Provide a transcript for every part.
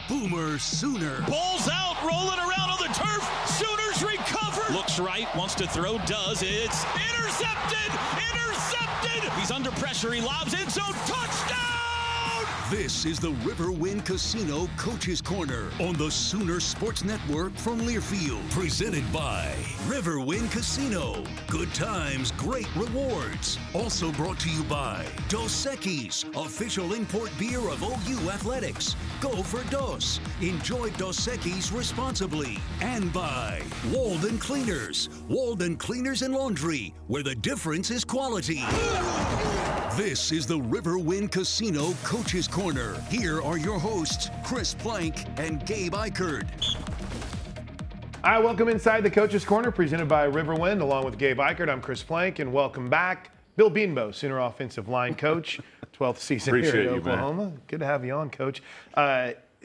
Boomer Sooner. Ball's out, rolling around on the turf. Sooners recover. Looks right, wants to throw, does. It's intercepted. He's under pressure. He lobs in zone. Touchdown! This is the Riverwind Casino Coach's Corner on the Sooner Sports Network from Learfield. Presented by Riverwind Casino. Good times, great rewards. Also brought to you by Dos Equis, official import beer of OU Athletics. Go for Dos. Enjoy Dos Equis responsibly. And by Walden Cleaners. Walden Cleaners and Laundry, where the difference is quality. This is the Riverwind Casino Coach's Corner. Here are your hosts, Chris Plank and Gabe Eichert. All right, welcome inside the Coach's Corner, presented by Riverwind, along with Gabe Eichert. I'm Chris Plank, and welcome back, Bill Beanbo, Sooner offensive line coach, 12th season here in Oklahoma. Good to have you on, Coach.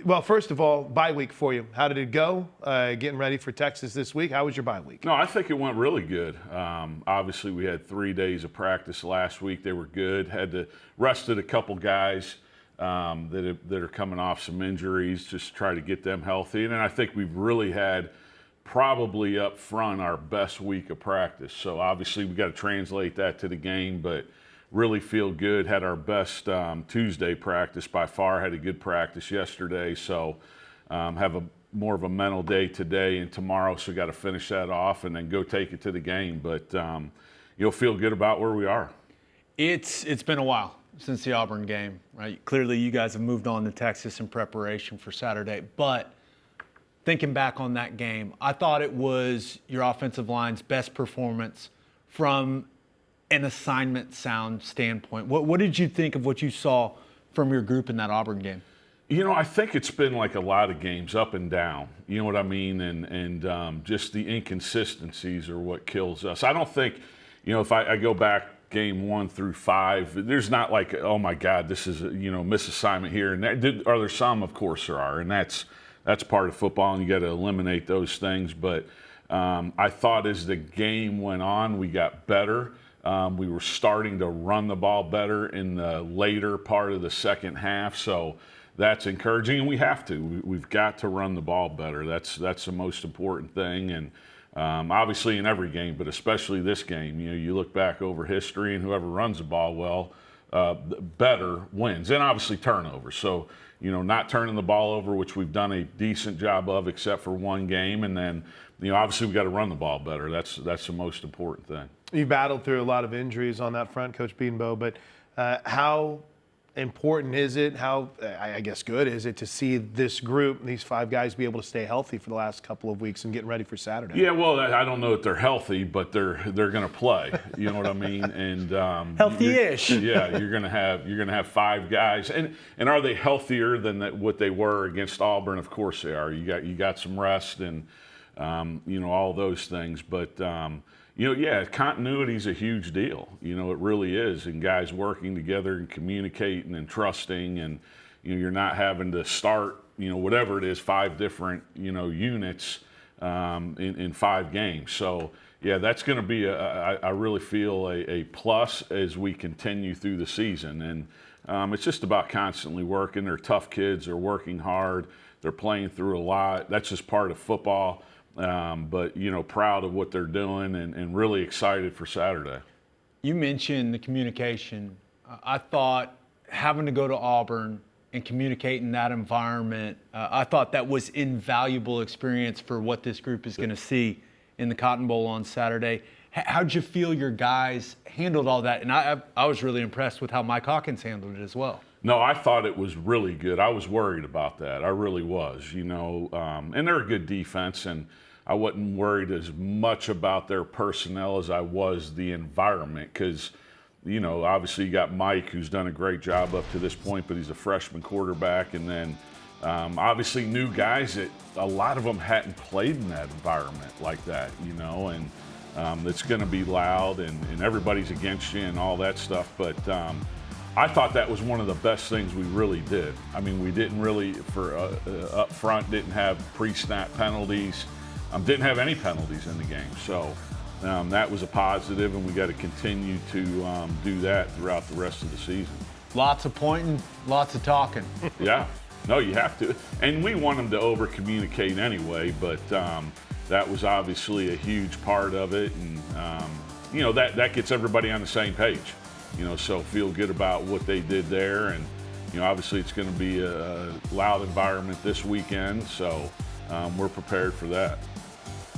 Well, first of all, bye week for you. How did it go? Getting ready for Texas this week. How was your bye week? No, I think it went really good. Obviously, we had 3 days of practice last week. They were good. Had to rested a couple guys that are coming off some injuries, just to try to get them healthy. And then I think we've really had probably up front our best week of practice. So obviously we got to translate that to the game, but really feel good. Had our best Tuesday practice by far. Had a good practice yesterday. So have more of a mental day today and tomorrow. So got to finish that off and then go take it to the game. But you'll feel good about where we are. It's been a while since the Auburn game, right? Clearly you guys have moved on to Texas in preparation for Saturday. But thinking back on that game, I thought it was your offensive line's best performance from an assignment sound standpoint. What did you think of what you saw from your group in that Auburn game? You know, I think it's been like a lot of games, up and down. You know what I mean? And just the inconsistencies are what kills us. I don't think, you know, if I go back game 1 through 5, there's not like, oh my God, this is a, you know, misassignment here. And are there some? Of course there are. And that's part of football, and you got to eliminate those things. But I thought as the game went on, we got better. We were starting to run the ball better in the later part of the second half, so that's encouraging, and we have to. We've got to run the ball better. That's the most important thing, and obviously in every game, but especially this game. You know, you look back over history, and whoever runs the ball well, better wins, and obviously turnovers. So, you know, not turning the ball over, which we've done a decent job of, except for one game, and then, you know, obviously we got to run the ball better. That's the most important thing. You battled through a lot of injuries on that front, Coach Beanbo, but how important is it, how, I guess, good is it to see this group, these 5 guys, be able to stay healthy for the last couple of weeks and getting ready for Saturday? Yeah, well, I don't know if they're healthy, but they're going to play. You know what I mean? And healthy-ish. Yeah, you're going to have 5 guys, and are they healthier than what they were against Auburn? Of course they are. You got some rest and you know, all those things, but. You know, yeah, continuity is a huge deal. You know, it really is. And guys working together and communicating and trusting, and, you know, you're not having to start, you know, whatever it is, 5 different, you know, units in 5 games. So, yeah, that's going to be, I really feel, a plus as we continue through the season. And it's just about constantly working. They're tough kids. They're working hard. They're playing through a lot. That's just part of football. But, you know, proud of what they're doing and really excited for Saturday. You mentioned the communication. I thought having to go to Auburn and communicate in that environment, I thought that was invaluable experience for what this group is going to see in the Cotton Bowl on Saturday. How'd you feel your guys handled all that? And I was really impressed with how Mike Hawkins handled it as well. No, I thought it was really good. I was worried about that. I really was, you know. And they're a good defense, and I wasn't worried as much about their personnel as I was the environment because, you know, obviously you got Mike, who's done a great job up to this point, but he's a freshman quarterback. And then obviously new guys that a lot of them hadn't played in that environment like that, you know, and it's going to be loud and everybody's against you and all that stuff. But I thought that was one of the best things we really did. I mean, we didn't really, for up front, didn't have pre-snap penalties. Didn't have any penalties in the game. So that was a positive, and we got to continue to do that throughout the rest of the season. Lots of pointing, lots of talking. Yeah. No, you have to. And we want them to over-communicate anyway, but that was obviously a huge part of it. And, that gets everybody on the same page. So feel good about what they did there. And, obviously it's going to be a loud environment this weekend, so we're prepared for that.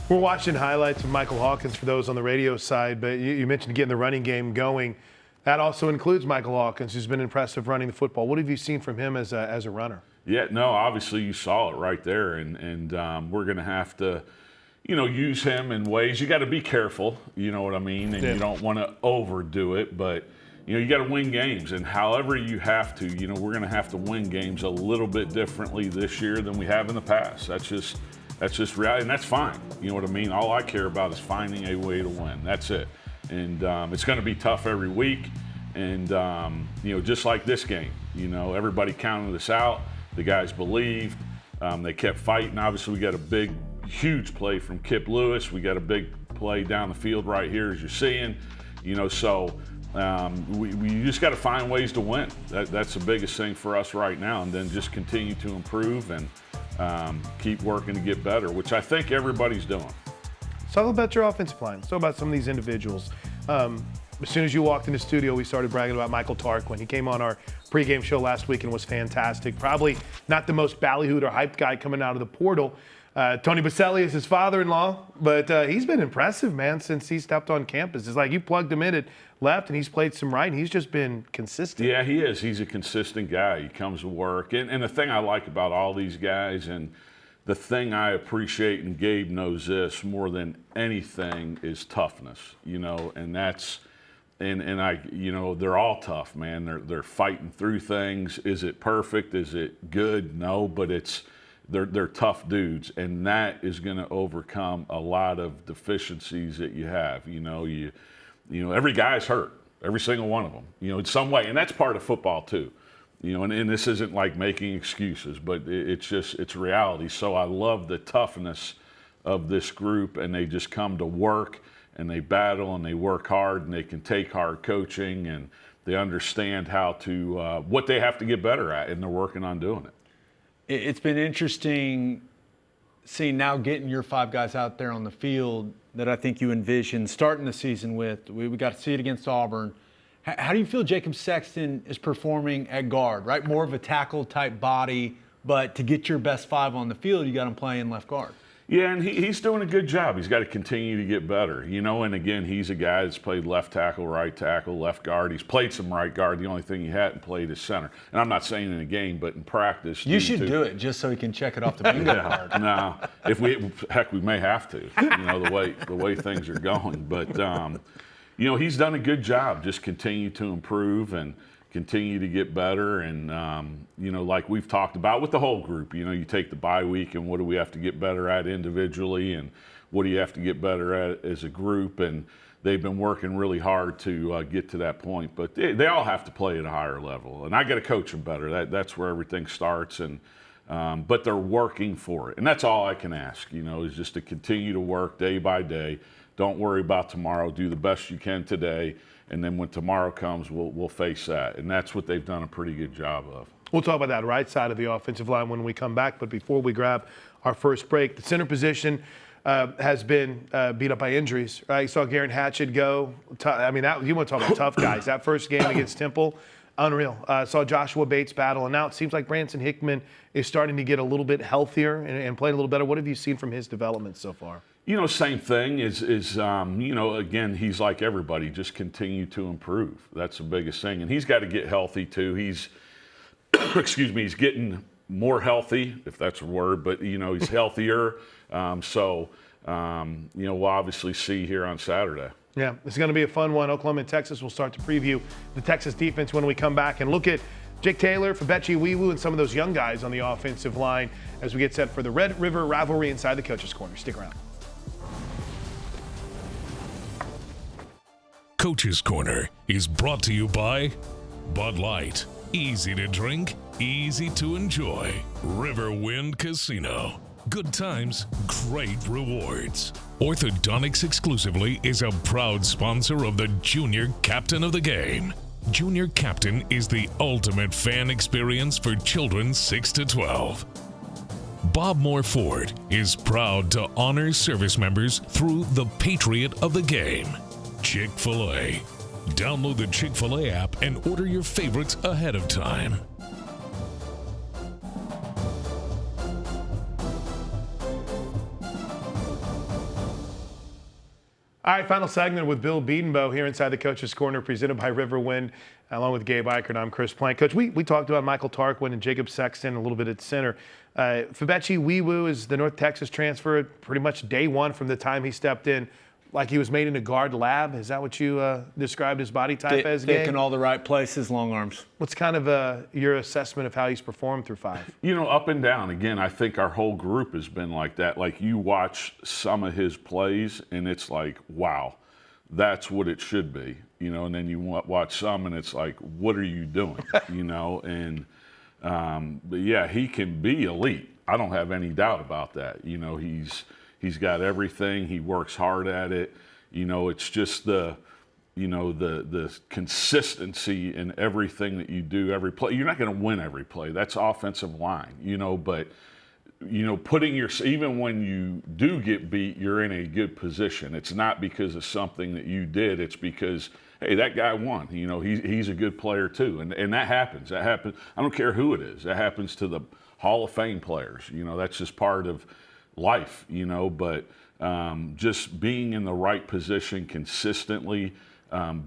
We're watching highlights of Michael Hawkins for those on the radio side, but you mentioned getting the running game going. That also includes Michael Hawkins, who's been impressive running the football. What have you seen from him as a runner? Yeah, no, obviously you saw it right there, and we're going to have to, use him in ways. You got to be careful, you know what I mean, and you don't want to overdo it, but you got to win games, and however you have to, we're going to have to win games a little bit differently this year than we have in the past. That's just reality, and that's fine. You know what I mean? All I care about is finding a way to win. That's it. And it's going to be tough every week. And, just like this game, everybody counted us out. The guys believed. They kept fighting. Obviously, we got a huge play from Kip Lewis. We got a big play down the field right here, as you're seeing. So we just got to find ways to win. That's the biggest thing for us right now. And then just continue to improve and keep working to get better, which I think everybody's doing. Talk about your offensive line. Talk about some of these individuals. As soon as you walked in the studio, we started bragging about Michael Tarquin. He came on our pregame show last week and was fantastic. Probably not the most ballyhooed or hyped guy coming out of the portal. Tony Boselli is his father-in-law, but he's been impressive, man, since he stepped on campus. It's like you plugged him in at left, and he's played some right, and he's just been consistent. Yeah, he is. He's a consistent guy. He comes to work. And the thing I like about all these guys, and the thing I appreciate, and Gabe knows this more than anything, is toughness, and that's – and I, they're all tough, man. They're fighting through things. Is it perfect? Is it good? No, but they're tough dudes, and that is going to overcome a lot of deficiencies that you have. Every guy's hurt, every single one of them, in some way, and that's part of football too. And this isn't like making excuses, but it's reality. So I love the toughness of this group, and they just come to work. And they battle and they work hard and they can take hard coaching and they understand how to what they have to get better at, and they're working on doing it. It's been interesting seeing now getting your 5 guys out there on the field that I think you envisioned starting the season with. We got to see it against Auburn. How do you feel Jacob Sexton is performing at guard, right? More of a tackle type body, but to get your best 5 on the field, you got him playing left guard. Yeah, and he's doing a good job. He's got to continue to get better, and again, he's a guy that's played left tackle, right tackle, left guard. He's played some right guard. The only thing he hadn't played is center. And I'm not saying in a game, but in practice. You should do it just so he can check it off the bingo card. No, we may have to, the way things are going. But, he's done a good job. Just continue to improve and continue to get better. And, like we've talked about with the whole group, you take the bye week and what do we have to get better at individually and what do you have to get better at as a group. And they've been working really hard to get to that point. But they all have to play at a higher level. And I got to coach them better. That's where everything starts. And but they're working for it. And that's all I can ask, is just to continue to work day by day. Don't worry about tomorrow. Do the best you can today. And then when tomorrow comes, we'll face that. And that's what they've done a pretty good job of. We'll talk about that right side of the offensive line when we come back. But before we grab our first break, the center position has been beat up by injuries. Right? You saw Garrett Hatchett go. You want to talk about tough guys. That first game against Temple, unreal. Saw Joshua Bates battle. And now it seems like Branson Hickman is starting to get a little bit healthier and playing a little better. What have you seen from his development so far? Same thing is again, he's like everybody, just continue to improve. That's the biggest thing. And he's got to get healthy too. He's he's getting more healthy, if that's a word, but, he's healthier. We'll obviously see here on Saturday. Yeah, it's going to be a fun one. Oklahoma and Texas will start to preview the Texas defense when we come back and look at Jake Taylor, Fabechi Wiwu, and some of those young guys on the offensive line as we get set for the Red River rivalry inside the Coach's Corner. Stick around. Coach's Corner is brought to you by Bud Light. Easy to drink, easy to enjoy. Riverwind Casino. Good times, great rewards. Orthodontics Exclusively is a proud sponsor of the Junior Captain of the Game. Junior Captain is the ultimate fan experience for children 6 to 12. Bob Moore Ford is proud to honor service members through the Patriot of the Game, Chick-fil-A. Download the Chick-fil-A app and order your favorites ahead of time. All right, final segment with Bill Bedenbaugh here inside the Coach's Corner, presented by Riverwind, along with Gabe Ikard. I'm Chris Plank. Coach, we talked about Michael Tarquin and Jacob Sexton a little bit at center. Fabechi Wiwu is the North Texas transfer pretty much day one from the time he stepped in, like he was made in a guard lab. Is that what you described his body type as? Thick in all the right places, long arms. What's kind of your assessment of how he's performed through 5? Up and down. Again, I think our whole group has been like that. Like, you watch some of his plays, and it's like, wow, that's what it should be. And then you watch some, and it's like, what are you doing? And but yeah, he can be elite. I don't have any doubt about that. He's got everything. He works hard at it. It's just the consistency in everything that you do, every play. You're not going to win every play. That's offensive line, but putting even when you do get beat, you're in a good position. It's not because of something that you did. It's because, hey, that guy won. He's a good player too. And that happens. That happens. I don't care who it is. That happens to the Hall of Fame players. That's just part of life, but just being in the right position consistently,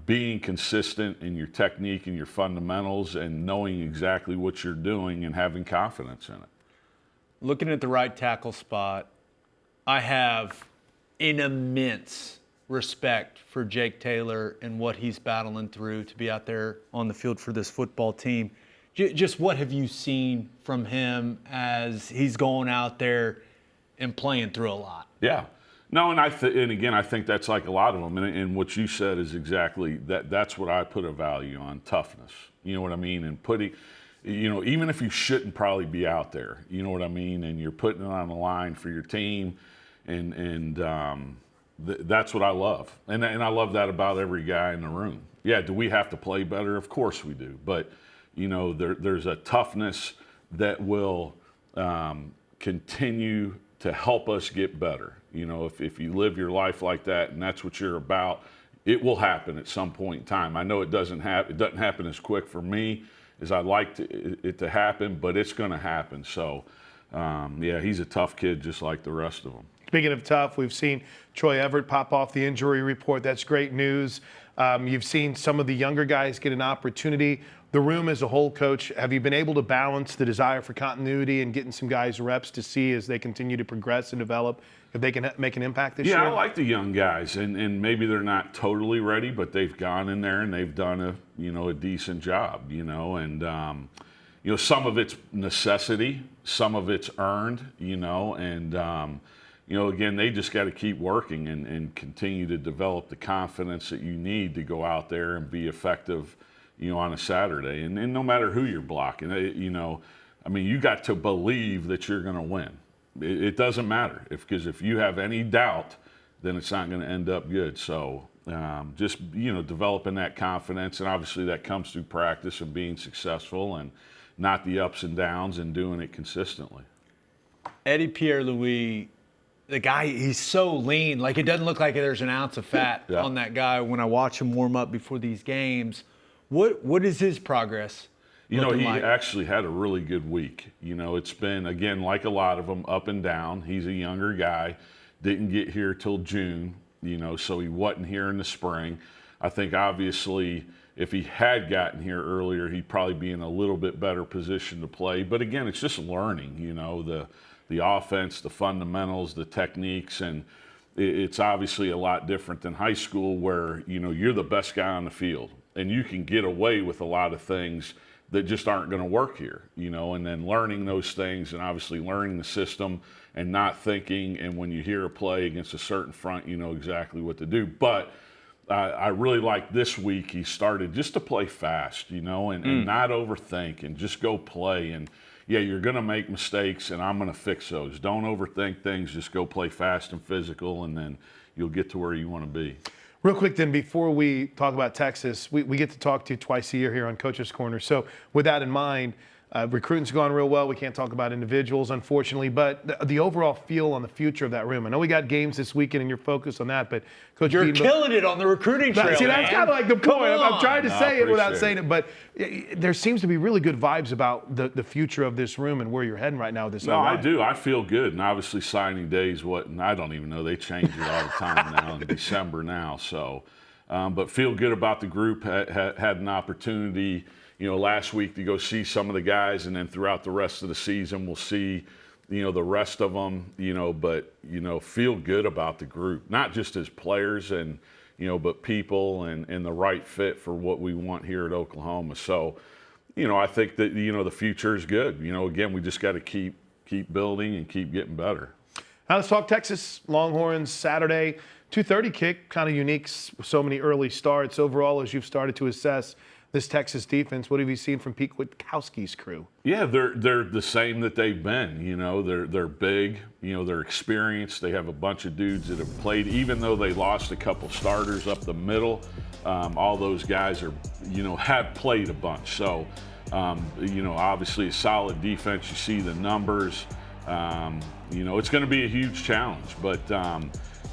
being consistent in your technique and your fundamentals, and knowing exactly what you're doing and having confidence in it. Looking at the right tackle spot, I have an immense respect for Jake Taylor and what he's battling through to be out there on the field for this football team. Just what have you seen from him as he's going out there and playing through a lot? Yeah. No, and again, I think that's like a lot of them. And what you said is exactly that. That's what I put a value on: toughness. You know what I mean? And putting, even if you shouldn't probably be out there, you know what I mean? And you're putting it on the line for your team, and that's what I love. And I love that about every guy in the room. Yeah, do we have to play better? Of course we do. But there's a toughness that will continue to help us get better. If you live your life like that and that's what you're about, it will happen at some point in time. I know it doesn't happen as quick for me as I'd like it to happen, but it's going to happen. So, yeah, he's a tough kid just like the rest of them. Speaking of tough, we've seen Troy Everett pop off the injury report. That's great news. You've seen some of the younger guys get an opportunity. The room as a whole, Coach, have you been able to balance the desire for continuity and getting some guys reps to see as they continue to progress and develop if they can make an impact this year? Yeah, I like the young guys, and maybe they're not totally ready, but they've gone in there and they've done a decent job, and some of it's necessity, some of it's earned, and again, they just got to keep working and continue to develop the confidence that you need to go out there and be effective, on a Saturday. And no matter who you're blocking, you got to believe that you're going to win. It doesn't matter because if you have any doubt, then it's not going to end up good. So just, developing that confidence, and obviously that comes through practice and being successful and not the ups and downs and doing it consistently. Eddie Pierre-Louis, the guy, he's so lean. Like, it doesn't look like there's an ounce of fat on that guy when I watch him warm up before these games. What is his progress? He actually had a really good week. It's been, again, like a lot of them, up and down. He's a younger guy, didn't get here till June, so he wasn't here in the spring. I think, obviously, if he had gotten here earlier, he'd probably be in a little bit better position to play. But, again, it's just learning, the offense, the fundamentals, the techniques, and it's obviously a lot different than high school where, you're the best guy on the field. And you can get away with a lot of things that just aren't going to work here, and then learning those things and obviously learning the system and not thinking. And when you hear a play against a certain front, you know exactly what to do. But I really like this week he started just to play fast, and not overthink and just go play. And, yeah, you're going to make mistakes, and I'm going to fix those. Don't overthink things. Just go play fast and physical, and then you'll get to where you want to be. Real quick then, before we talk about Texas, we get to talk to you twice a year here on Coach's Corner. So with that in mind, recruiting's gone real well. We can't talk about individuals, unfortunately, but the overall feel on the future of that room. I know we got games this weekend and you're focused on that, but Coach You're Beanbo, killing it on the recruiting trail, see, that's kind of like the point. I'm trying to say it without saying it. it, but there seems to be really good vibes about the future of this room and where you're heading right now with this. No, I do. I feel good. And obviously signing days, and I don't even know. They change it all the time now in December now. So, but feel good about the group. Had an opportunity, last week to go see some of the guys, and then throughout the rest of the season, we'll see, the rest of them, but, feel good about the group, not just as players and, but people and the right fit for what we want here at Oklahoma. So, I think that, the future is good. Again, we just got to keep building and keep getting better. Now let's talk Texas Longhorns Saturday, 2:30 kick, kind of unique, so many early starts. Overall, as you've started to assess this Texas defense, what have you seen from Pete Kwiatkowski's crew? Yeah, they're the same that they've been. They're big. They're experienced. They have a bunch of dudes that have played. Even though they lost a couple starters up the middle, all those guys are, have played a bunch. So, obviously a solid defense. You see the numbers. It's going to be a huge challenge, but.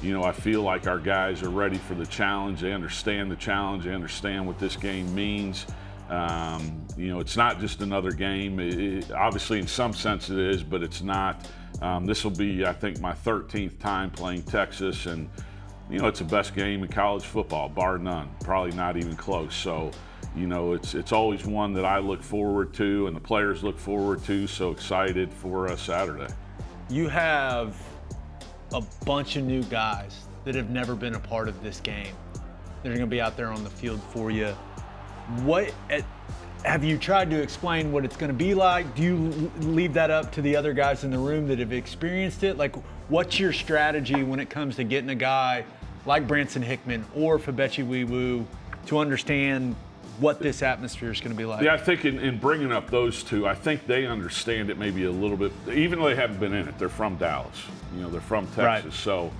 I feel like our guys are ready for the challenge. They understand the challenge. They understand what this game means. It's not just another game. Obviously, in some sense it is, but it's not. This will be, I think, my 13th time playing Texas, and, it's the best game in college football, bar none. Probably not even close. So, it's always one that I look forward to and the players look forward to. So excited for Saturday. You have a bunch of new guys that have never been a part of this game. They're going to be out there on the field for you. Have you tried to explain what it's going to be like? Do you leave that up to the other guys in the room that have experienced it? Like, what's your strategy when it comes to getting a guy like Branson Hickman or Febechi Wiwu to understand what this atmosphere is going to be like? Yeah, I think in bringing up those two, I think they understand it maybe a little bit, even though they haven't been in it. They're from Dallas. They're from Texas. Right. So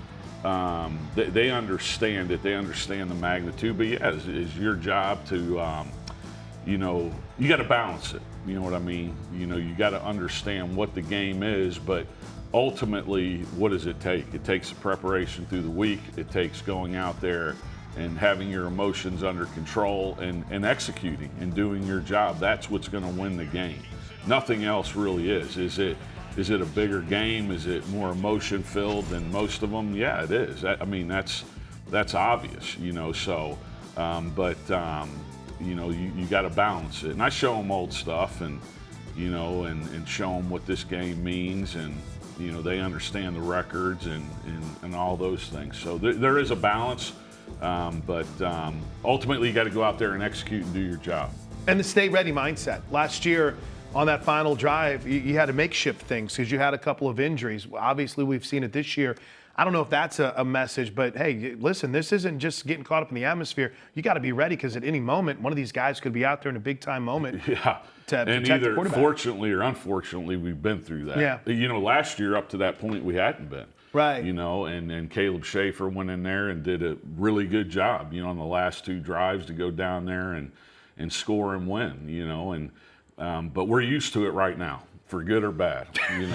they understand it. They understand the magnitude. But, yeah, it's your job to, you got to balance it. You know what I mean? You got to understand what the game is, but ultimately, what does it take? It takes the preparation through the week. It takes going out there and having your emotions under control and executing and doing your job. That's what's going to win the game. Nothing else really is. Is it a bigger game? Is it more emotion filled than most of them? Yeah, it is. That's obvious, so, but you got to balance it. And I show them old stuff and, and show them what this game means, and, they understand the records and all those things. So there is a balance. But ultimately, you got to go out there and execute and do your job. And the stay ready mindset. Last year, on that final drive, you had to makeshift things because you had a couple of injuries. Obviously, we've seen it this year. I don't know if that's a message, but hey, listen, this isn't just getting caught up in the atmosphere. You got to be ready because at any moment, one of these guys could be out there in a big time moment. Yeah. To and protect the either quarterback. fortunately or unfortunately, we've been through that. Yeah. Last year up to that point, we hadn't been. Right. And Caleb Schaefer went in there and did a really good job, on the last two drives to go down there and score and win, but we're used to it right now, for good or bad. They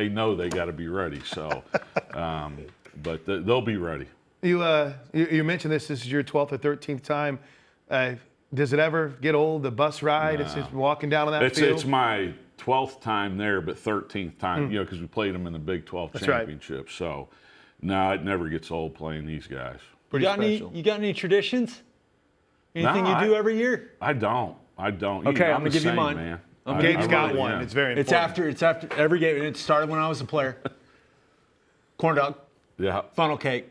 know they got to be ready. So, but they'll be ready. You mentioned this is your 12th or 13th time. Does it ever get old, the bus ride? No. It's just walking down on that field? It's my 12th time there, but 13th time, because we played them in the Big 12 championship. Right. So, no, it never gets old playing these guys. Pretty special. You got any traditions? Anything you do every year? I don't. Okay, I'm gonna give you mine. Man. Gabe's got one. Yeah. It's very important. It's after every game. It started when I was a player. Corn dog. Yeah. Funnel cake.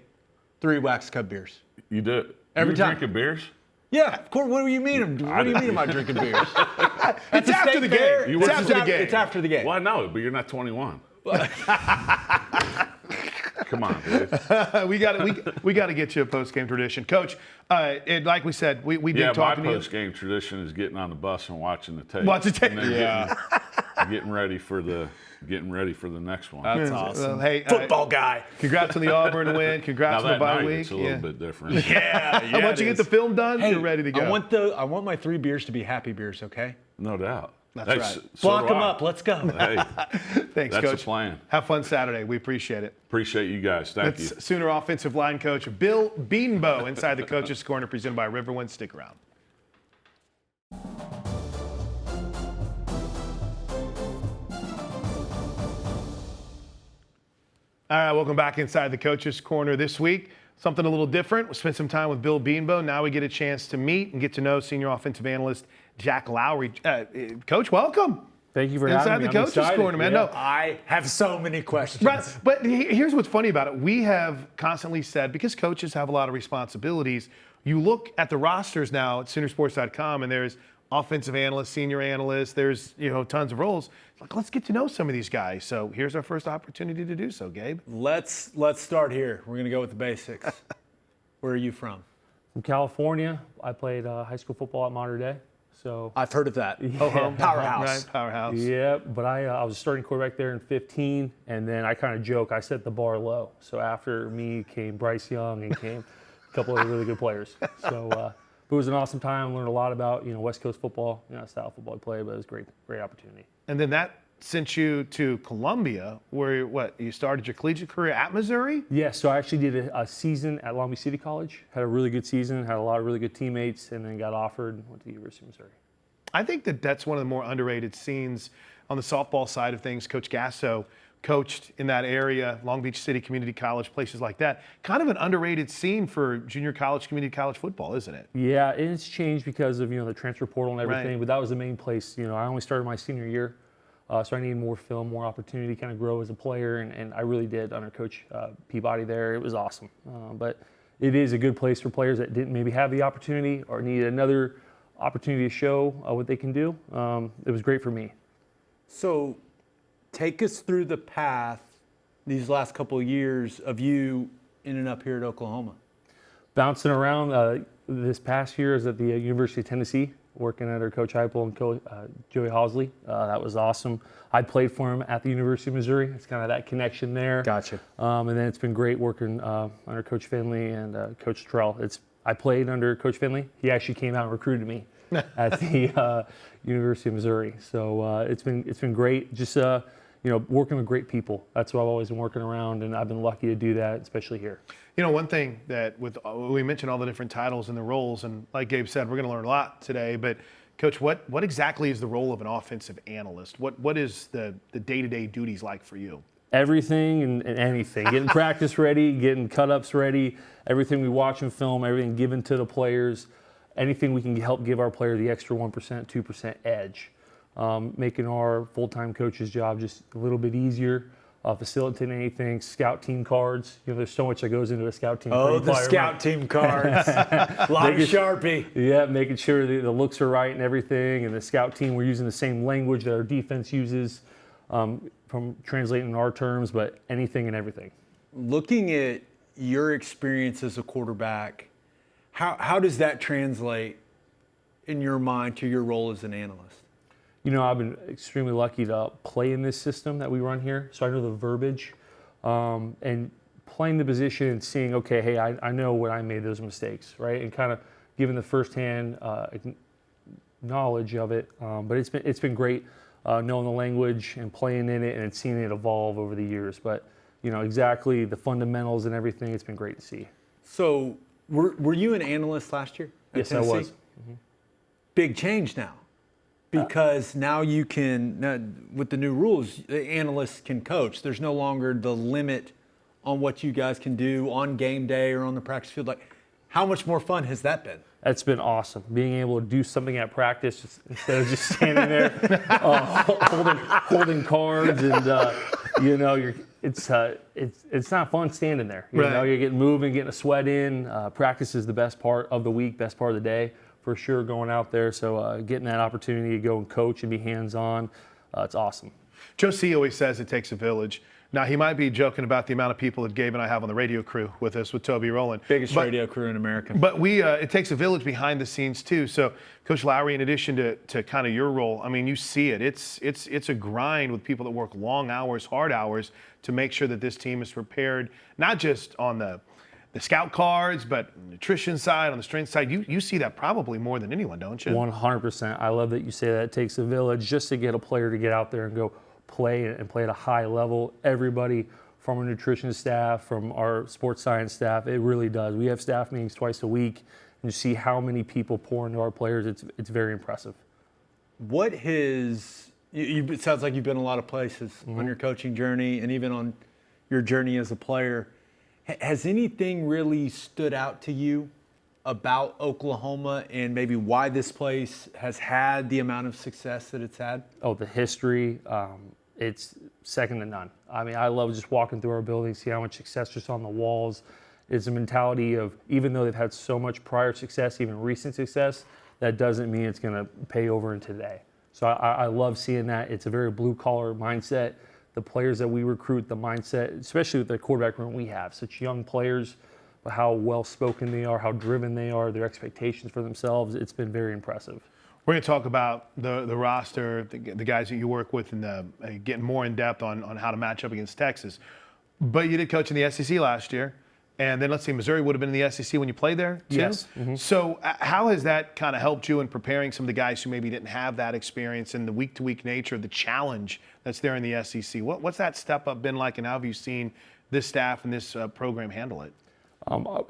3 wax cup beers. You do it every time. Drinking beers? Yeah, of course. What do you mean? What do you mean about drinking beers? It's after the game. It's after the game. Well, I know, but you're not 21. Come on, dude. we got to get you a post-game tradition, Coach. Like we said, we did talk to you. My post-game tradition is getting on the bus and watching the tape. Watch the tape. Getting getting ready for the next one. That's awesome. Well, hey, Football guy. Congrats on the Auburn win. Congrats Now on the that bye night, week. it's a little bit different. Yeah. Once you get the film done, Hey, you're ready to go. I want my 3 beers to be happy beers, okay? No doubt. That's Hey, right. so Block do them I. up. Let's go. Hey, Thanks, that's Coach. the plan. Have fun Saturday. We appreciate it. Appreciate you guys. Thank you. That's Sooner offensive line coach Bill Beanbo inside the Coach's Corner, presented by Riverwind. Stick around. All right, welcome back inside the Coach's Corner this week. Something a little different. We spent some time with Bill Beanbo. Now we get a chance to meet and get to know senior offensive analyst Jack Lowry. Coach, welcome. Thank you for having me. Inside the I'm Coach's excited. Corner, man. Yeah. No, I have so many questions. right. But here's what's funny about it. We have constantly said, because coaches have a lot of responsibilities, you look at the rosters now at Soonersports.com, and there's offensive analysts, senior analysts, there's tons of roles. Like, let's get to know some of these guys. So here's our first opportunity to do so, Gabe. Let's start here. We're going to go with the basics. Where are you from? From California. I played high school football at Mater Dei. So I've heard of that. Yeah. Powerhouse. Right, powerhouse. yeah, but I was a starting quarterback there in 15, and then I kind of joke, I set the bar low. So after me came Bryce Young and came a couple of really good players. So it was an awesome time. Learned a lot about West Coast football, style of football I play, but it was a great opportunity. And then that sent you to Columbia, where you started your collegiate career at Missouri? Yeah, so I actually did a season at Long Beach City College. Had a really good season, had a lot of really good teammates, and then got offered and went to the University of Missouri. I think that's one of the more underrated scenes on the softball side of things. Coach Gasso coached in that area, Long Beach City Community College, places like that. Kind of an underrated scene for junior college, community college football, isn't it? Yeah, it's changed because of the transfer portal and everything, Right. but that was the main place. I only started my senior year, so I needed more film, more opportunity to kind of grow as a player, and I really did under Coach Peabody there. It was awesome. But it is a good place for players that didn't maybe have the opportunity or needed another opportunity to show what they can do. It was great for me. So take us through the path these last couple of years of you ending up here at Oklahoma. Bouncing around this past year is at the University of Tennessee, working under Coach Heupel and Coach Joey Hausley. That was awesome. I played for him at the University of Missouri. It's kind of that connection there. Gotcha. And then it's been great working under Coach Finley and Coach Terrell. I played under Coach Finley. He actually came out and recruited me at the University of Missouri. So it's been great. Just working with great people. That's what I've always been working around, and I've been lucky to do that, especially here. One thing that we mentioned all the different titles and the roles, and like Gabe said, we're going to learn a lot today. But Coach, what exactly is the role of an offensive analyst? What is the day-to-day duties like for you? Everything and anything. Getting practice ready, getting cut-ups ready, everything we watch and film, everything given to the players, anything we can help give our player the extra 1%, 2% edge. Making our full-time coach's job just a little bit easier, facilitating anything, scout team cards. There's so much that goes into a scout team. Oh, the scout team cards. A lot of Sharpie. Yeah, making sure the looks are right and everything, and the scout team, we're using the same language that our defense uses, from translating in our terms, but anything and everything. Looking at your experience as a quarterback, how does that translate in your mind to your role as an analyst? I've been extremely lucky to play in this system that we run here, so I know the verbiage, and playing the position and seeing, okay, hey, I know when I made those mistakes, right, and kind of giving the firsthand knowledge of it. But it's been great knowing the language and playing in it and seeing it evolve over the years. But exactly the fundamentals and everything, it's been great to see. So were you an analyst last year at Yes, Tennessee? I was. Mm-hmm. Big change now. Because now you can, with the new rules, the analysts can coach. There's no longer the limit on what you guys can do on game day or on the practice field. Like, how much more fun has that been? That's been awesome. Being able to do something at practice instead of just standing there holding cards, and it's not fun standing there. You're getting moving, getting a sweat in. Practice is the best part of the week, best part of the day. For sure, going out there. So getting that opportunity to go and coach and be hands-on, it's awesome. Joe C. always says it takes a village. Now, he might be joking about the amount of people that Gabe and I have on the radio crew with us, with Toby Rowland. Biggest radio crew in America. But it takes a village behind the scenes, too. So, Coach Lowry, in addition to kind of your role, I mean, you see it. It's a grind with people that work long hours, hard hours, to make sure that this team is prepared, not just on the scout cards, but nutrition side, on the strength side. You see that probably more than anyone, don't you? 100%. I love that you say that it takes a village just to get a player to get out there and go play and play at a high level. Everybody from our nutrition staff, from our sports science staff, it really does. We have staff meetings twice a week, and you see how many people pour into our players. It's very impressive. It sounds like you've been a lot of places on your coaching journey and even on your journey as a player. Has anything really stood out to you about Oklahoma and maybe why this place has had the amount of success that it's had? Oh, the history, it's second to none. I mean, I love just walking through our building, see how much success just on the walls. It's a mentality of, even though they've had so much prior success, even recent success, that doesn't mean it's going to pay over in today. So I love seeing that. It's a very blue-collar mindset. The players that we recruit, the mindset, especially with the quarterback room we have, such young players, but how well-spoken they are, how driven they are, their expectations for themselves, it's been very impressive. We're going to talk about the roster, the guys that you work with, and getting more in depth on how to match up against Texas. But you did coach in the SEC last year. And then let's see, Missouri would have been in the SEC when you played there, too? Yes. Mm-hmm. So how has that kind of helped you in preparing some of the guys who maybe didn't have that experience and the week-to-week nature of the challenge that's there in the SEC? What's that step up been like, and how have you seen this staff and this program handle it?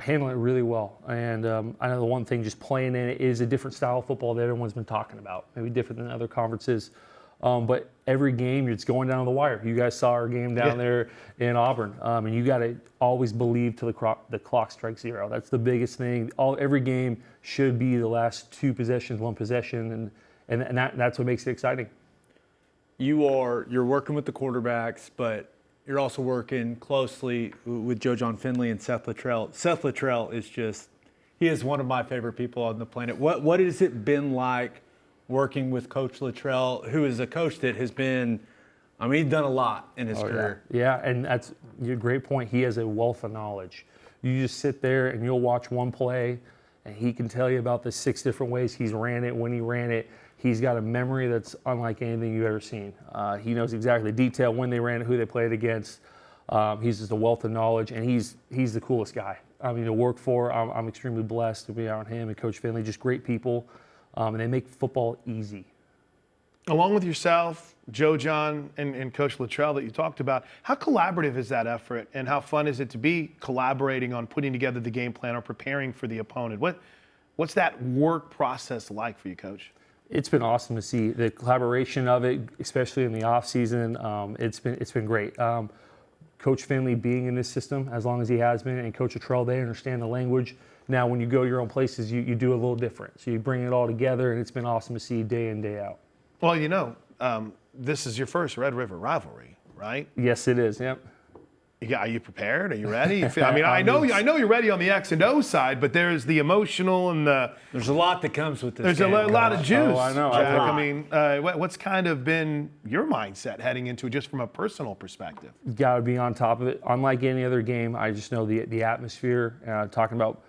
Handling it really well. And I know the one thing, just playing in it is a different style of football that everyone's been talking about, maybe different than other conferences. But every game, it's going down to the wire. You guys saw our game down there in Auburn. And you got to always believe till the clock strikes zero. That's the biggest thing. Every game should be the last two possessions, one possession, and that's what makes it exciting. You're working with the quarterbacks, but you're also working closely with Joe Jon Finley and Seth Littrell. Seth Littrell he is one of my favorite people on the planet. What has it been like working with Coach Littrell, who is a coach that has been, he's done a lot in his career. Yeah, and that's a great point. He has a wealth of knowledge. You just sit there and you'll watch one play, and he can tell you about the 6 different ways he's ran it, when he ran it. He's got a memory that's unlike anything you've ever seen. He knows exactly the detail, when they ran it, who they played against. He's just a wealth of knowledge, and he's the coolest guy. To work for. I'm extremely blessed to be around him and Coach Finley, just great people. And they make football easy. Along with yourself, Joe Jon, and Coach Littrell that you talked about, how collaborative is that effort, and how fun is it to be collaborating on putting together the game plan or preparing for the opponent? What's that work process like for you, Coach? It's been awesome to see the collaboration of it, especially in the off season. It's been great. Coach Finley being in this system as long as he has been, and Coach Littrell, they understand the language. Now, when you go your own places, you do a little different. So you bring it all together, and it's been awesome to see day in, day out. Well, this is your first Red River rivalry, right? Yes, it is. Yep. Are you prepared? Are you ready? I know you're ready on the X and O side, but there's the emotional and There's a lot that comes with this. There's game, a lot of juice. Oh, I know. Jack. What's kind of been your mindset heading into it, just from a personal perspective? You got to be on top of it. Unlike any other game, I just know the atmosphere. Talking about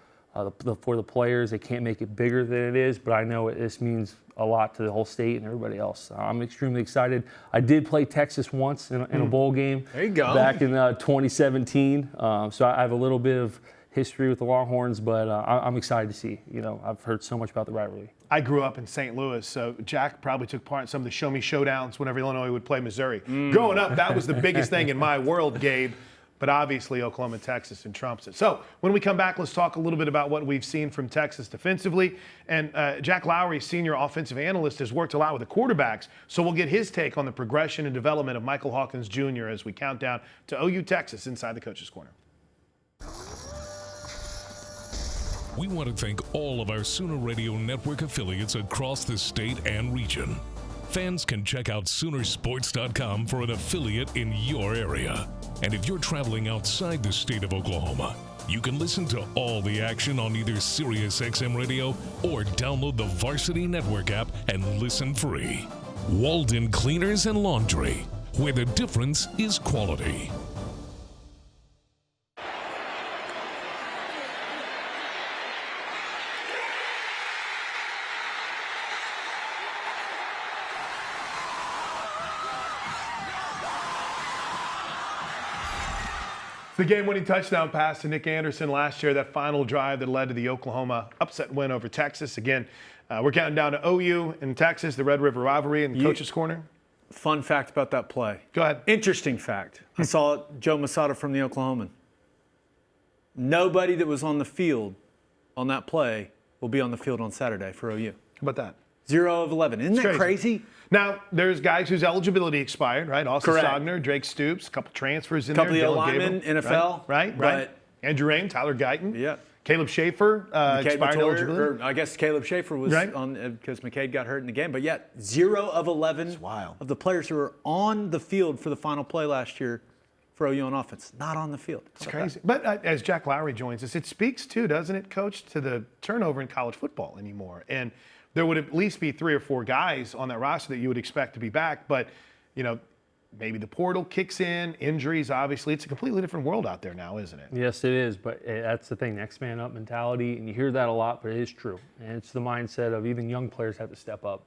for the players, they can't make it bigger than it is, but I know this means a lot to the whole state and everybody else. I'm extremely excited. I did play Texas once in a bowl game. There you go. Back in 2017. So I have a little bit of history with the Longhorns, but I'm excited to see. I've heard so much about the rivalry. I grew up in St. Louis, so Jack probably took part in some of the Show Me Showdowns whenever Illinois would play Missouri. Growing up, that was the biggest thing in my world, Gabe. But obviously Oklahoma and Texas and trumps it. So when we come back, let's talk a little bit about what we've seen from Texas defensively. And Jack Lowry, senior offensive analyst, has worked a lot with the quarterbacks. So we'll get his take on the progression and development of Michael Hawkins Jr. as we count down to OU Texas inside the Coach's Corner. We want to thank all of our Sooner Radio Network affiliates across the state and region. Fans can check out Soonersports.com for an affiliate in your area. And if you're traveling outside the state of Oklahoma, you can listen to all the action on either SiriusXM Radio or download the Varsity Network app and listen free. Walden Cleaners and Laundry, where the difference is quality. The game-winning touchdown pass to Nick Anderson last year, that final drive that led to the Oklahoma upset win over Texas. Again, we're counting down to OU and Texas, the Red River rivalry in Coach's Corner. Fun fact about that play. Go ahead. Interesting fact. I saw Joe Masada from the Oklahoman. Nobody that was on the field on that play will be on the field on Saturday for OU. How about that? 0 of 11. Isn't that crazy? Now, there's guys whose eligibility expired, right? Austin Correct. Stogner, Drake Stoops, a couple transfers in Couple there. of Dylan linemen, Gabriel, NFL. Right. Andrew Rain, Tyler Guyton. Yeah. Caleb Schaefer, expired eligibility. Or I guess Caleb Schaefer was Right. on because McCade got hurt in the game. But yet, 0 of 11 of the players who were on the field for the final play last year for OU on offense, not on the field. It's crazy. But as Jack Lowry joins us, it speaks too, doesn't it, Coach, to the turnover in college football anymore. And there would at least be 3 or 4 guys on that roster that you would expect to be back. But, you know, maybe the portal kicks in, injuries, obviously. It's a completely different world out there now, isn't it? Yes, it is, but that's the thing, next man up mentality, and you hear that a lot, but it is true. And it's the mindset of even young players have to step up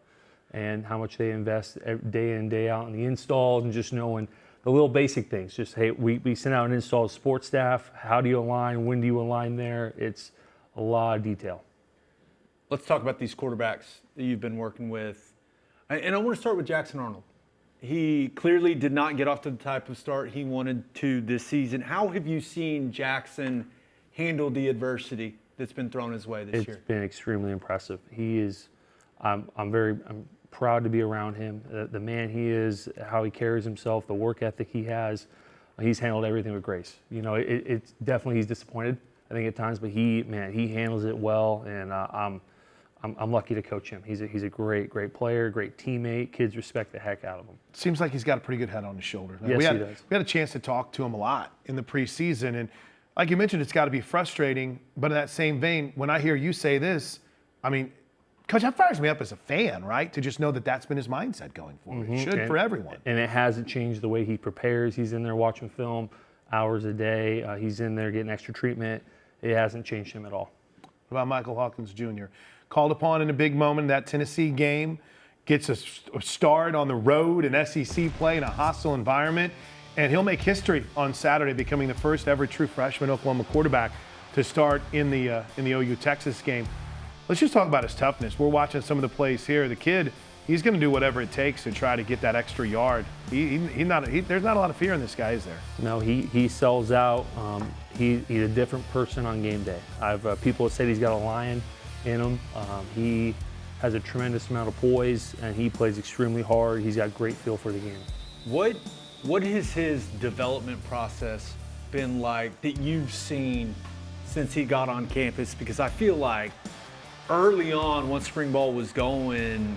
and how much they invest day in, day out in the installs and just knowing the little basic things. Just, hey, we send out an install to sports staff. How do you align? When do you align there? It's a lot of detail. Let's talk about these quarterbacks that you've been working with. And I want to start with Jackson Arnold. He clearly did not get off to the type of start he wanted to this season. How have you seen Jackson handle the adversity that's been thrown his way this year? It's been extremely impressive. He is, I'm proud to be around him. The man he is, how he carries himself, the work ethic he has, he's handled everything with grace. You know, it's definitely, he's disappointed, I think, at times, but he handles it well, and I'm lucky to coach him. He's a great player, great teammate. Kids respect the heck out of him. Seems like he's got a pretty good head on his shoulders. Yes, he does. We had a chance to talk to him a lot in the preseason, and like you mentioned, it's got to be frustrating. But in that same vein, when I hear you say this, I mean, Coach, that fires me up as a fan, right? To just know that that's been his mindset going forward. It should for everyone. And it hasn't changed the way he prepares. He's in there watching film hours a day. He's in there getting extra treatment. It hasn't changed him at all. What about Michael Hawkins Jr.? Called upon in a big moment, that Tennessee game, gets a start on the road in SEC play in a hostile environment, and he'll make history on Saturday, becoming the first ever true freshman Oklahoma quarterback to start in the OU Texas game. Let's just talk about his toughness. We're watching some of the plays here. The kid, he's going to do whatever it takes to try to get that extra yard. There's not a lot of fear in this guy, is there? No, he sells out. He's a different person on game day. I've people have said he's got a lion in him. He has a tremendous amount of poise, and he plays extremely hard. He's got great feel for the game. What has his development process been like that you've seen since he got on campus? Because I feel like early on, once spring ball was going,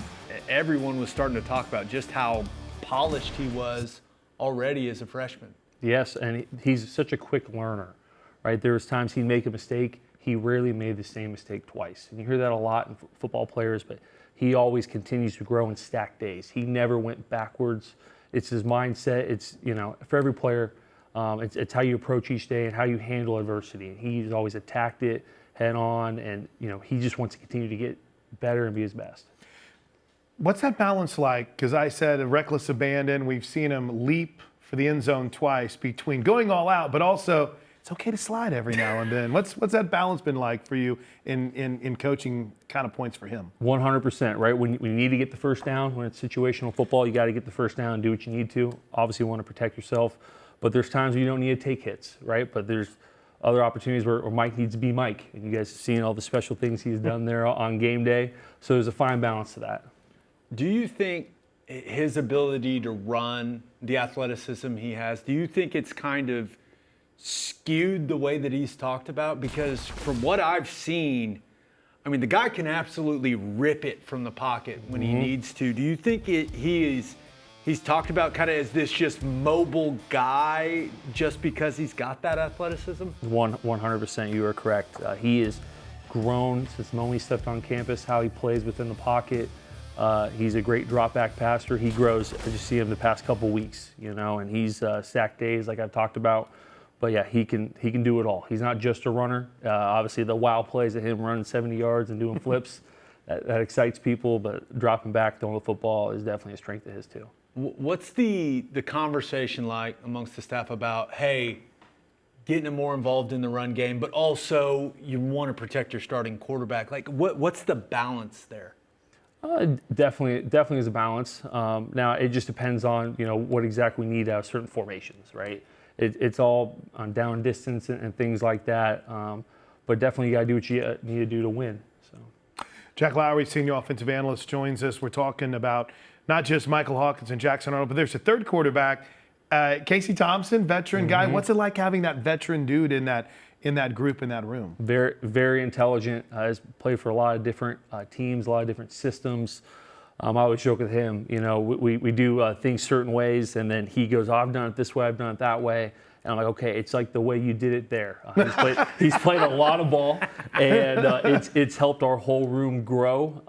everyone was starting to talk about just how polished he was already as a freshman. Yes, and he's such a quick learner, right? There was times he'd make a mistake. He rarely made the same mistake twice. And you hear that a lot in football players, but he always continues to grow in stacked days. He never went backwards. It's his mindset. It's, you know, for every player, it's how you approach each day and how you handle adversity. And he's always attacked it head on, and, you know, he just wants to continue to get better and be his best. What's that balance like? Because I said a reckless abandon. We've seen him leap for the end zone twice between going all out, but also it's okay to slide every now and then. What's that balance been like for you in coaching kind of points for him? 100%, right? When you need to get the first down, when it's situational football, you got to get the first down and do what you need to. Obviously, you want to protect yourself, but there's times where you don't need to take hits, right? But there's other opportunities where Mike needs to be Mike, and you guys have seen all the special things he's done there on game day. So there's a fine balance to that. Do you think his ability to run, the athleticism he has, do you think it's kind of skewed the way that he's talked about? Because from what I've seen, I mean, the guy can absolutely rip it from the pocket when he needs to. Do you think he's talked about kind of as this just mobile guy just because he's got that athleticism? 100%, you are correct. He has grown since the moment he stepped on campus, how he plays within the pocket, He's a great drop back passer. He grows. I just see him the past couple weeks, and he's sack days like I've talked about. But yeah, he can do it all. He's not just a runner. Obviously, the wow plays of him running 70 yards and doing flips, that excites people. But dropping back, throwing the football is definitely a strength of his too. What's the conversation like amongst the staff about, hey, getting him more involved in the run game, but also you want to protect your starting quarterback? Like, what's the balance there? Definitely is a balance. Now it just depends on what exactly we need out of certain formations, right? It's all on down distance and things like that. But definitely you got to do what you need to do to win. So, Jack Lowry, senior offensive analyst, joins us. We're talking about not just Michael Hawkins and Jackson Arnold, but there's a third quarterback, Casey Thompson, veteran guy. What's it like having that veteran dude in that group, in that room? Very, very intelligent. Has played for a lot of different teams, a lot of different systems. I always joke with him, we do things certain ways, and then he goes, I've done it this way, I've done it that way. And I'm like, okay, it's like the way you did it there. He's played a lot of ball, and it's helped our whole room grow.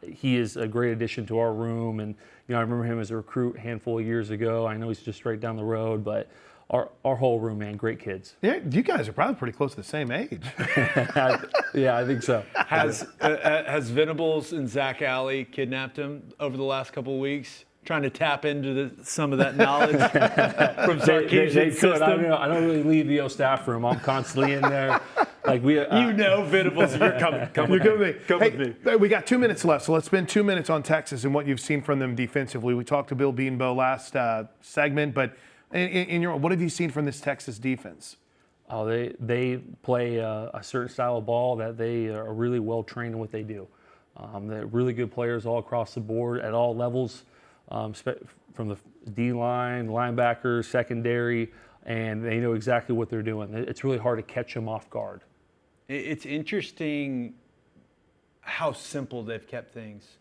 He is a great addition to our room. And I remember him as a recruit a handful of years ago. I know he's just right down the road, but our whole room, man, great kids. Yeah, you guys are probably pretty close to the same age. Yeah, I think so. Has Venables and Zach Alley kidnapped him over the last couple of weeks? Trying to tap into some of that knowledge from Sarkisian's system. I don't really leave the staff room. I'm constantly in there. Like Venables, you're coming. Come with me. We got 2 minutes left, so let's spend 2 minutes on Texas and what you've seen from them defensively. We talked to Bill Beanbo last segment, but what have you seen from this Texas defense? Oh, they play a certain style of ball that they are really well trained in what they do. They're really good players all across the board at all levels. From the D-line, linebackers, secondary, and they know exactly what they're doing. It's really hard to catch them off guard. It's interesting how simple they've kept things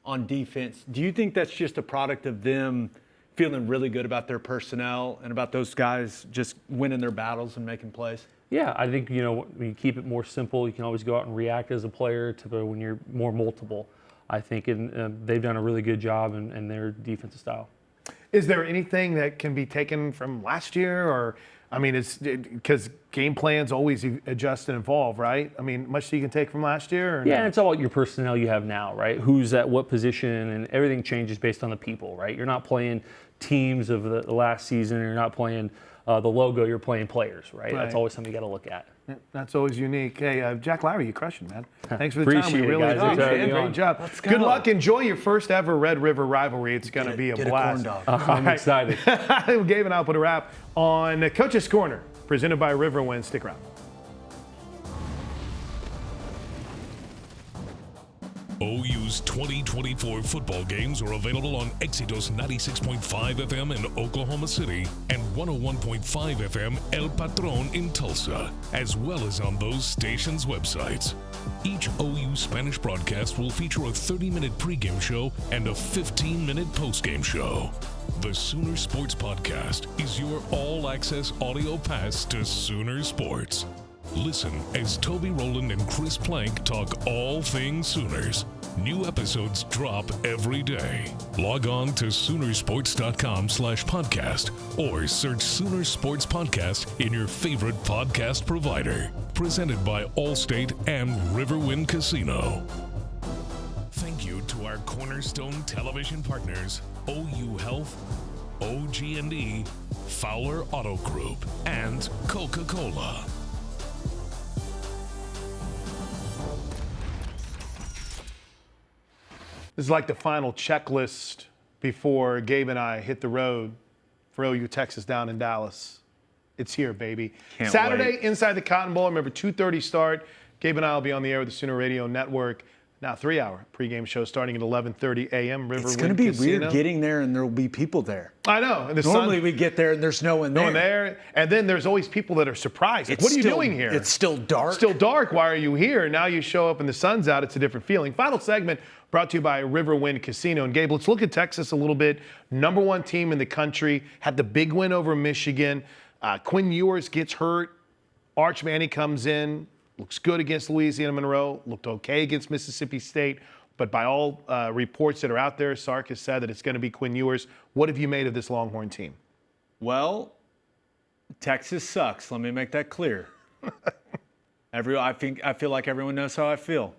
on defense. Do you think that's just a product of them feeling really good about their personnel and about those guys just winning their battles and making plays? Yeah, I think, when you keep it more simple, you can always go out and react as a player to when you're more multiple. I think they've done a really good job in their defensive style. Is there anything that can be taken from last year? Or, it's because game plans always adjust and evolve, right? Much you can take from last year? Yeah, and it's all about your personnel you have now, right? Who's at what position, and everything changes based on the people, right? You're not playing teams of the last season. You're not playing the logo. You're playing players, right? That's always something you got to look at. Yeah, that's always unique. Hey, Jack Lowry, you're crushing, man. Thanks for the Appreciate time. We really it, guys. appreciate it. Great job. Let's go. Good luck. Enjoy your first ever Red River rivalry. It's going to be a blast. I'm excited. Gabe and I'll put a wrap on Coach's Corner, presented by Riverwind. Stick around. OU's 2024 football games are available on Éxitos 96.5 FM in Oklahoma City and 101.5 FM El Patron in Tulsa, as well as on those stations' websites. Each OU Spanish broadcast will feature a 30-minute pregame show and a 15-minute postgame show. The Sooner Sports Podcast is your all-access audio pass to Sooner Sports. Listen as Toby Rowland and Chris Plank talk all things Sooners. New episodes drop every day. Log on to Soonersports.com/podcast or search Sooner Sports Podcast in your favorite podcast provider. Presented by Allstate and Riverwind Casino. Thank you to our cornerstone television partners, OU Health, OG&E, Fowler Auto Group, and Coca-Cola. This is like the final checklist before Gabe and I hit the road for OU Texas down in Dallas. It's here, baby. Can't Saturday, wait. inside the Cotton Bowl. Remember, 2:30 start. Gabe and I will be on the air with the Sooner Radio Network. Now, 3-hour pregame show starting at 11:30 a.m. Riverwind It's going to be Casino. weird getting there and there will be people there. I know. And the Normally sun, we get there and there's no one there. no one there. And then there's always people that are surprised. Like, what are you doing here? It's still dark. Still dark. Why are you here? Now you show up and the sun's out. It's a different feeling. Final segment brought to you by Riverwind Casino. And Gabe, let's look at Texas a little bit. Number one team in the country. Had the big win over Michigan. Quinn Ewers gets hurt. Arch Manning comes in. Looks good against Louisiana Monroe. Looked okay against Mississippi State. but by all reports that are out there, Sark has said that it's going to be Quinn Ewers. What have you made of this Longhorn team? Well, Texas sucks. Let me make that clear. I feel like everyone knows how I feel.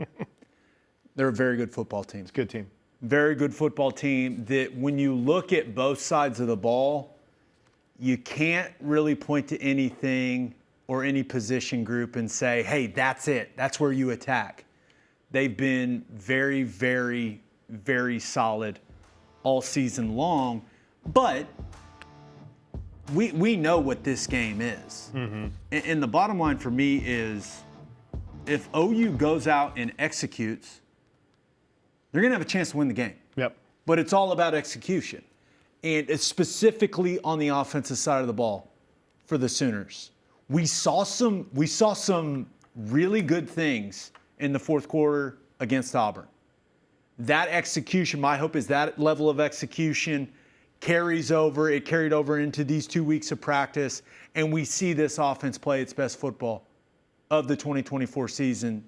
They're a very good football team. It's a good team. Very good football team that when you look at both sides of the ball, you can't really point to anything or any position group and say, hey, that's it. That's where you attack. They've been very, very, very solid all season long. But we know what this game is. Mm-hmm. And the bottom line for me is if OU goes out and executes, they're going to have a chance to win the game. Yep. But it's all about execution. And it's specifically on the offensive side of the ball for the Sooners. We saw some really good things in the fourth quarter against Auburn. That execution, my hope is that level of execution carries over. It carried over into these 2 weeks of practice, and we see this offense play its best football of the 2024 season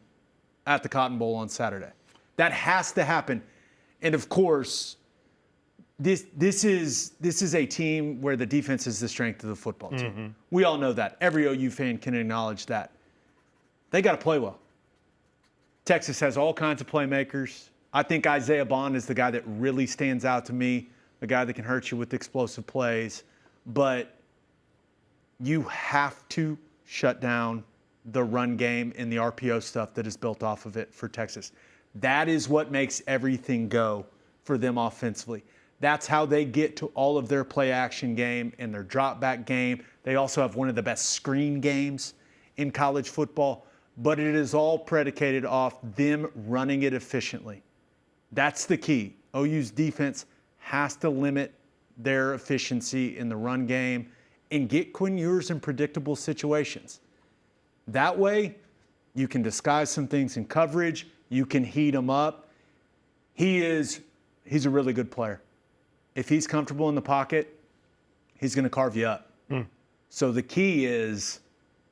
at the Cotton Bowl on Saturday. That has to happen. And of course, this is a team where the defense is the strength of the football team. Mm-hmm. We all know that. Every OU fan can acknowledge that. They got to play well. Texas has all kinds of playmakers. I think Isaiah Bond is the guy that really stands out to me, the guy that can hurt you with explosive plays. But you have to shut down the run game and the RPO stuff that is built off of it for Texas. That is what makes everything go for them offensively. That's how they get to all of their play action game and their drop back game. They also have one of the best screen games in college football, but it is all predicated off them running it efficiently. That's the key. OU's defense has to limit their efficiency in the run game and get Quinn Ewers in predictable situations. That way, you can disguise some things in coverage. You can heat him up. He's a really good player. If he's comfortable in the pocket, he's going to carve you up. So the key is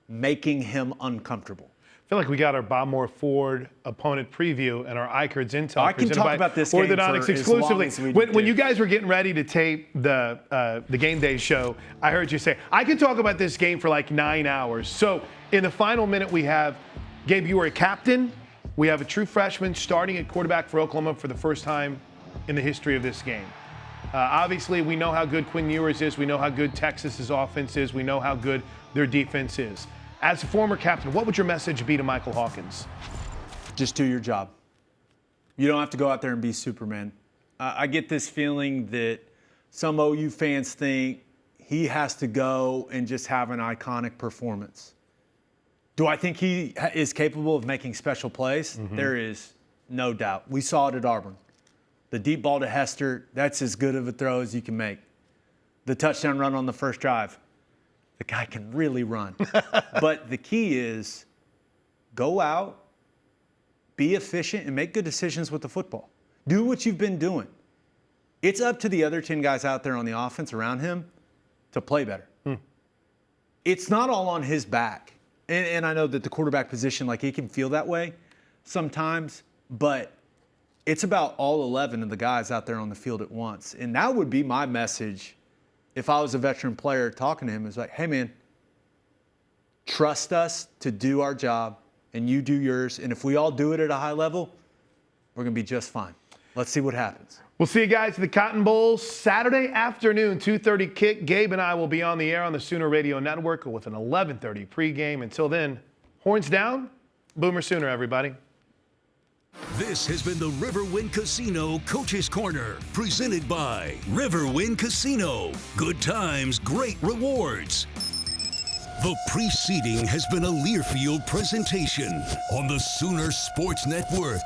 making him uncomfortable. I feel like we got our Bob Moore Ford opponent preview and our Eichert's intel. I can talk about this game Orthodontics exclusively. When you guys were getting ready to tape the Game Day show, I heard you say, I can talk about this game for like 9 hours. So in the final minute we have, Gabe, you were a captain. We have a true freshman starting at quarterback for Oklahoma for the first time in the history of this game. Obviously, we know how good Quinn Ewers is. We know how good Texas's offense is. We know how good their defense is. As a former captain, what would your message be to Michael Hawkins? Just do your job. You don't have to go out there and be Superman. I get this feeling that some OU fans think he has to go and just have an iconic performance. Do I think he is capable of making special plays? Mm-hmm. There is no doubt. We saw it at Auburn. The deep ball to Hester, that's as good of a throw as you can make. The touchdown run on the first drive, the guy can really run. But the key is go out, be efficient, and make good decisions with the football. Do what you've been doing. It's up to the other 10 guys out there on the offense around him to play better. It's not all on his back. And I know that the quarterback position, like, he can feel that way sometimes, but it's about all 11 of the guys out there on the field at once. And that would be my message if I was a veteran player talking to him, is like, hey, man, trust us to do our job, and you do yours. And if we all do it at a high level, we're going to be just fine. Let's see what happens. We'll see you guys at the Cotton Bowl Saturday afternoon, 2:30 kick. Gabe and I will be on the air on the Sooner Radio Network with an 11:30 pregame. Until then, horns down, Boomer Sooner, everybody. This has been the Riverwind Casino Coach's Corner, presented by Riverwind Casino. Good times, great rewards. The preceding has been a Learfield presentation on the Sooner Sports Network.